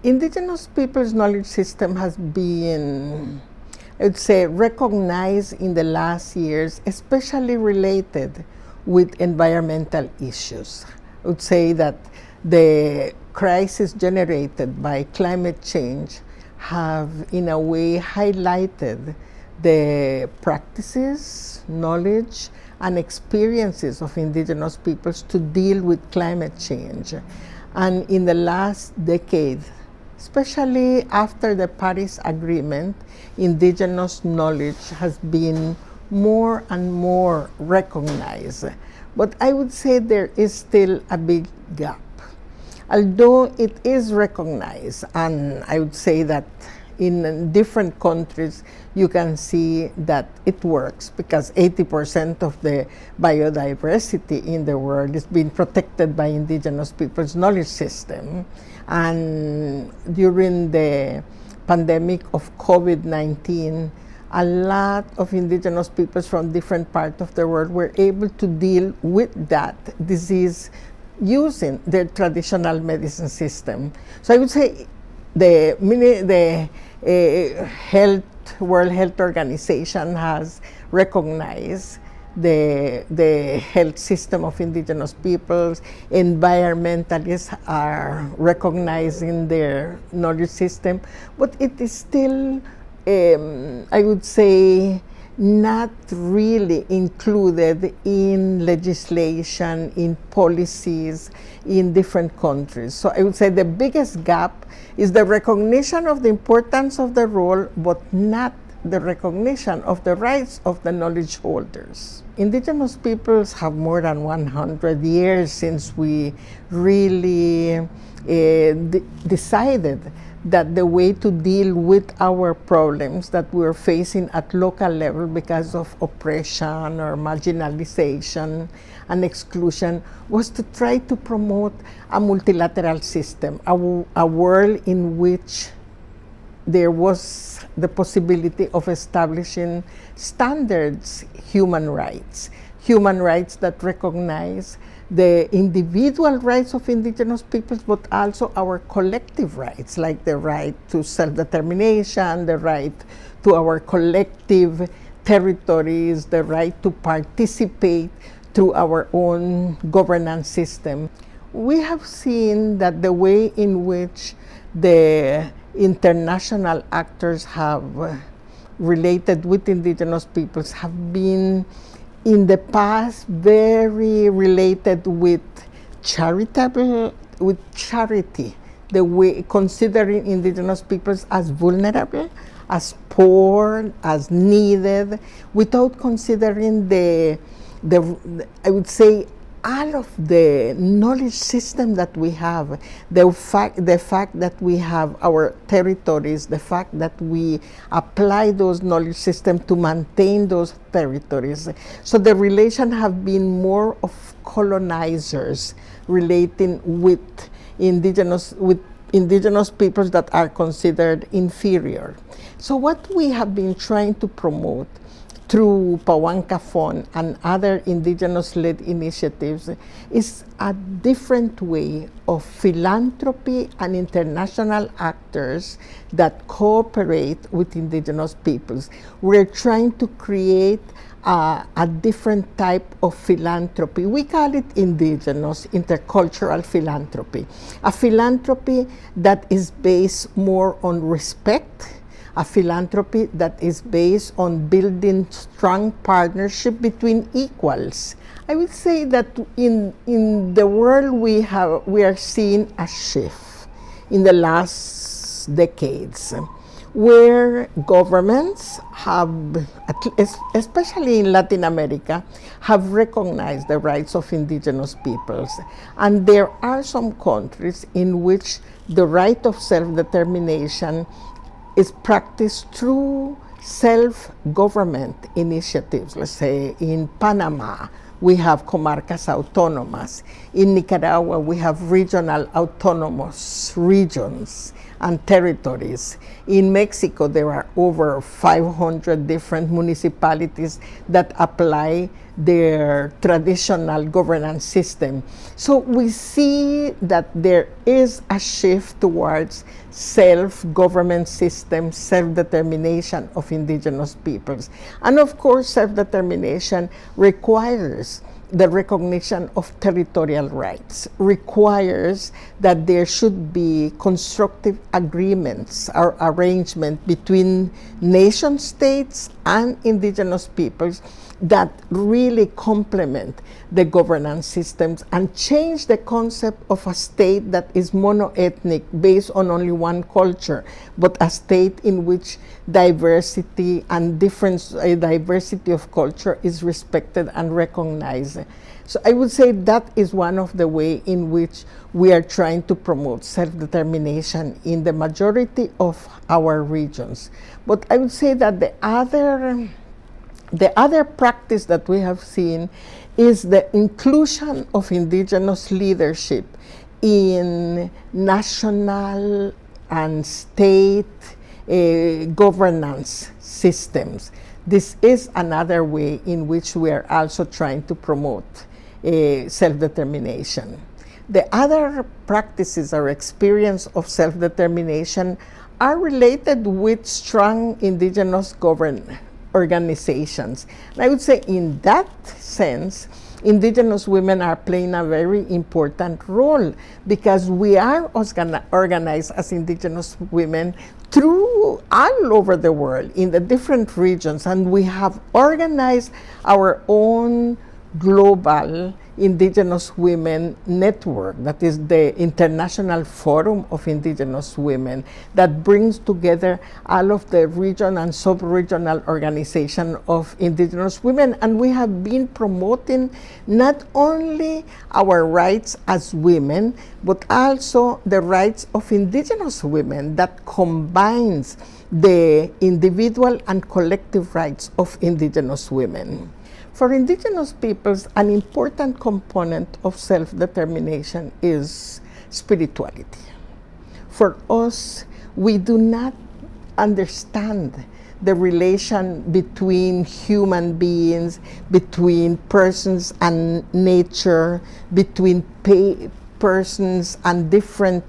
Indigenous people's knowledge system has been, I would say, recognized in the last years, especially related with environmental issues. I would say that the crisis generated by climate change have, in a way, highlighted the practices, knowledge, and experiences of indigenous peoples to deal with climate change. And in the last decade, especially after the Paris Agreement, indigenous knowledge has been more and more recognized. But I would say there is still a big gap. Although it is recognized, and I would say that in different countries you can see that it works, because 80% of the biodiversity in the world is being protected by indigenous people's knowledge system. And during the pandemic of COVID-19, a lot of indigenous peoples from different parts of the world were able to deal with that disease using their traditional medicine system. So I would say the World Health Organization has recognized the health system of indigenous peoples. Environmentalists are recognizing their knowledge system, but it is still, I would say, not really included in legislation, in policies, in different countries. So I would say the biggest gap is the recognition of the importance of the role, but not the recognition of the rights of the knowledge holders. Indigenous peoples have more than 100 years since we really decided that the way to deal with our problems that we're facing at local level because of oppression or marginalization and exclusion was to try to promote a multilateral system, a world in which there was the possibility of establishing standards, human rights that recognize the individual rights of indigenous peoples, but also our collective rights, like the right to self-determination, the right to our collective territories, the right to participate through our own governance system. We have seen that the way in which the international actors have related with indigenous peoples have been in the past very related with charity, the way considering indigenous peoples as vulnerable, as poor, as needed, without considering the I would say all of the knowledge system that we have, the fact that we have our territories, the fact that we apply those knowledge systems to maintain those territories. So the relation have been more of colonizers relating with indigenous peoples that are considered inferior. So what we have been trying to promote through Pawanka Fund and other indigenous-led initiatives is a different way of philanthropy and international actors that cooperate with indigenous peoples. We're trying to create a different type of philanthropy. We call it indigenous intercultural philanthropy. A philanthropy that is based more on respect, a philanthropy that is based on building strong partnership between equals. I would say that in the world we are seeing a shift in the last decades, where governments have, especially in Latin America, have recognized the rights of indigenous peoples. And there are some countries in which the right of self-determination is practiced through self-government initiatives. Let's say in Panama, we have comarcas autónomas. In Nicaragua, we have regional autonomous regions and territories. In Mexico, there are over 500 different municipalities that apply their traditional governance system. So we see that there is a shift towards self-government systems, self-determination of indigenous peoples. And of course, self-determination requires the recognition of territorial rights, requires that there should be constructive agreements or arrangement between nation states and indigenous peoples that really complement the governance systems and change the concept of a state that is monoethnic based on only one culture, but a state in which diversity and diversity of culture is respected and recognized. So I would say that is one of the ways in which we are trying to promote self-determination in the majority of our regions. But I would say that the other practice that we have seen is the inclusion of indigenous leadership in national and state governance systems. This is another way in which we are also trying to promote self-determination. The other practices or experience of self-determination are related with strong indigenous organizations. And I would say in that sense, indigenous women are playing a very important role because we are organized as indigenous women through all over the world in the different regions, and we have organized our own global Indigenous Women Network, that is the International Forum of Indigenous Women, that brings together all of the region and sub-regional organization of Indigenous women. And we have been promoting not only our rights as women, but also the rights of Indigenous women that combines the individual and collective rights of Indigenous women. For indigenous peoples, an important component of self-determination is spirituality. For us, we do not understand the relation between human beings, between persons and nature, between persons and different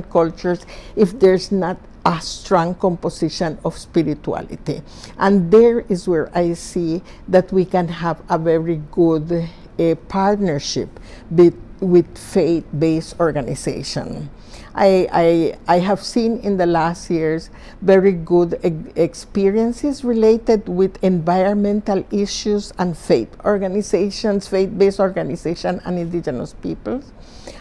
cultures, if there's not a strong composition of spirituality. And there is where I see that we can have a very good partnership with faith-based organization. I have seen in the last years very good experiences related with environmental issues and faith organizations, faith-based organization and indigenous peoples.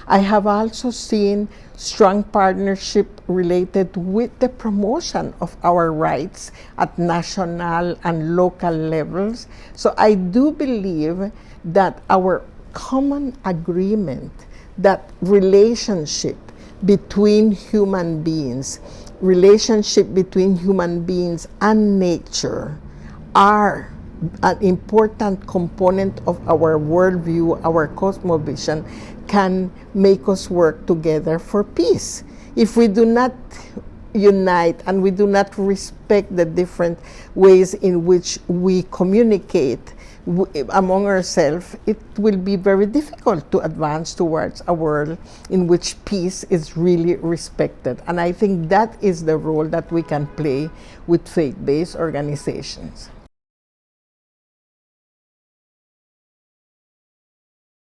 I have also seen strong partnership related with the promotion of our rights at national and local levels. So I do believe that our common agreement, that relationship between human beings and nature are an important component of our worldview, our cosmovision, can make us work together for peace. If we do not unite and we do not respect the different ways in which we communicate among ourselves, it will be very difficult to advance towards a world in which peace is really respected. And I think that is the role that we can play with faith-based organizations.